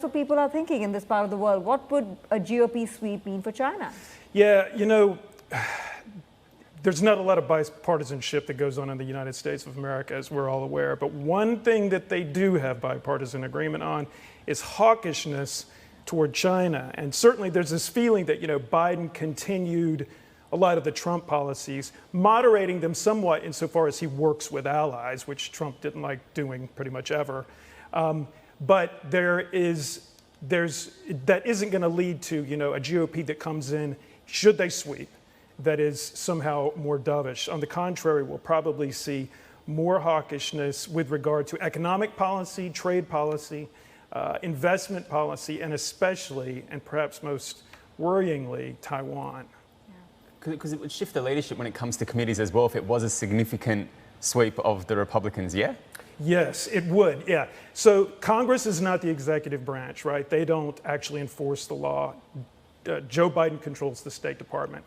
So people are thinking in this part of the world, what would a GOP sweep mean for China? Yeah, there's not a lot of bipartisanship that goes on in the United States of America, as we're all aware. But one thing that they do have bipartisan agreement on is hawkishness toward China. And certainly there's this feeling that, Biden continued a lot of the Trump policies, moderating them somewhat insofar as he works with allies, which Trump didn't like doing pretty much ever. But that isn't going to lead to, a GOP that comes in, should they sweep, that is somehow more dovish. On the contrary, we'll probably see more hawkishness with regard to economic policy, trade policy, investment policy, and especially, and perhaps most worryingly, Taiwan. Because it would shift the leadership when it comes to committees as well if it was a significant sweep of the Republicans, yeah? Yes, it would, yeah. So Congress is not the executive branch, right? They don't actually enforce the law. Joe Biden controls the State Department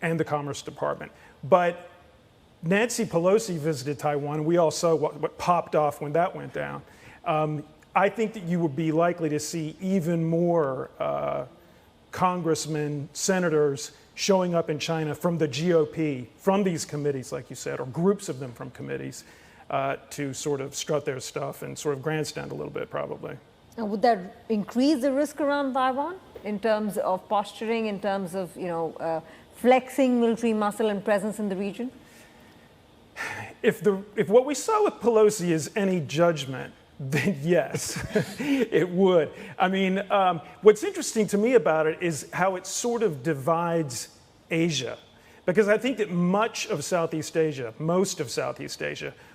and the Commerce Department. But Nancy Pelosi visited Taiwan, and we all saw what popped off when that went down. I think that you would be likely to see even more congressmen, senators showing up in China from the GOP, from these committees, like you said, or groups of them from committees, to sort of strut their stuff and sort of grandstand a little bit, probably. And would that increase the risk around Taiwan in terms of posturing, in terms of, flexing military muscle and presence in the region? If what we saw with Pelosi is any judgment, then yes, it would. I mean, what's interesting to me about it is how it sort of divides Asia. Because I think that most of Southeast Asia,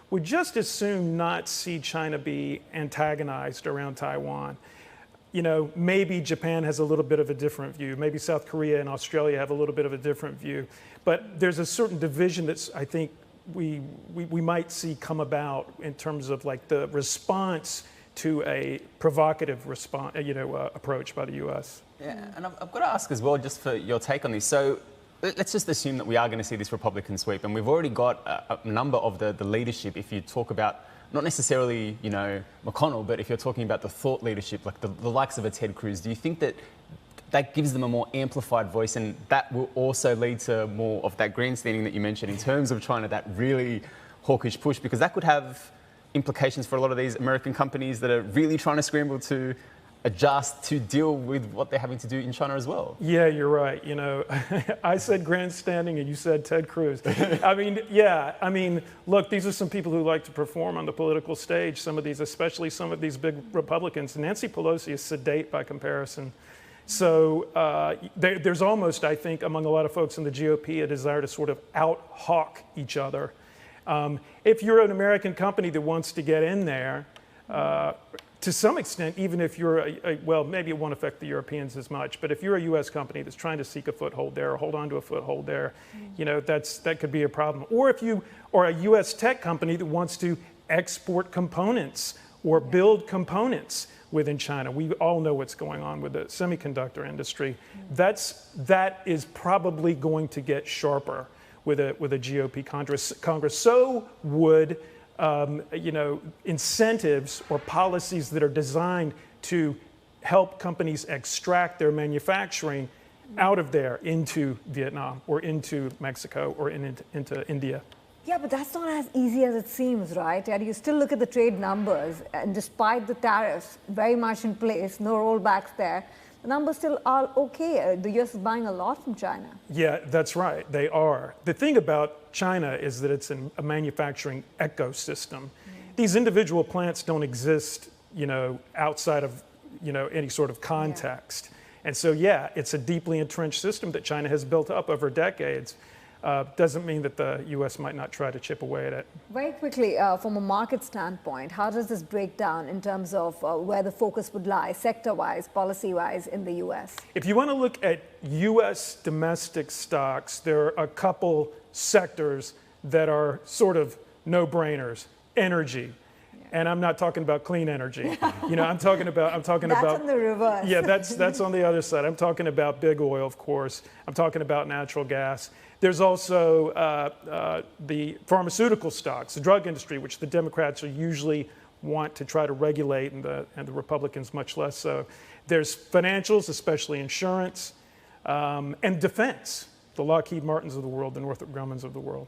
would just as soon not see China be antagonized around Taiwan. Maybe Japan has a little bit of a different view. Maybe South Korea and Australia have a little bit of a different view. But there's a certain division that's, I think, we might see come about in terms of like the response to a provocative approach by the U.S. Yeah, and I've got to ask as well, just for your take on this. So let's just assume that we are going to see this Republican sweep, and we've already got a number of the leadership. If you talk about not necessarily, McConnell, but if you're talking about the thought leadership, like the likes of a Ted Cruz, do you think that gives them a more amplified voice, and that will also lead to more of that grandstanding that you mentioned in terms of China, that really hawkish push? Because that could have implications for a lot of these American companies that are really trying to scramble to adjust to deal with what they're having to do in China as well. Yeah, you're right. I said grandstanding and you said Ted Cruz. I mean, look, these are some people who like to perform on the political stage, especially some of these big Republicans. Nancy Pelosi is sedate by comparison. So there's almost, I think, among a lot of folks in the GOP, a desire to sort of out-hawk each other. If you're an American company that wants to get in there, to some extent, even if you're well, maybe it won't affect the Europeans as much, but if you're a U.S. company that's trying to seek a foothold there or hold on to a foothold there, that could be a problem. Or if you are a U.S. tech company that wants to export components or build components within China. We all know what's going on with the semiconductor industry. That is probably going to get sharper with a GOP Congress. So would incentives or policies that are designed to help companies extract their manufacturing out of there into Vietnam or into Mexico or into India. Yeah, but that's not as easy as it seems, right? And you still look at the trade numbers, and despite the tariffs very much in place, no rollbacks there, the numbers still are okay. The U.S. is buying a lot from China. Yeah, that's right. They are. The thing about China is that it's a manufacturing ecosystem. These individual plants don't exist, outside of, any sort of context. Yeah. And so, it's a deeply entrenched system that China has built up over decades. Doesn't mean that the U.S. might not try to chip away at it. Very quickly, from a market standpoint, how does this break down in terms of where the focus would lie, sector-wise, policy-wise, in the U.S.? If you want to look at U.S. domestic stocks, there are a couple sectors that are sort of no-brainers. Energy. And I'm not talking about clean energy. I'm talking about. That's on the reverse. Yeah, that's on the other side. I'm talking about big oil, of course. I'm talking about natural gas. There's also the pharmaceutical stocks, the drug industry, which the Democrats are usually want to try to regulate, and the Republicans much less so. There's financials, especially insurance, and defense, the Lockheed Martins of the world, the Northrop Grummans of the world.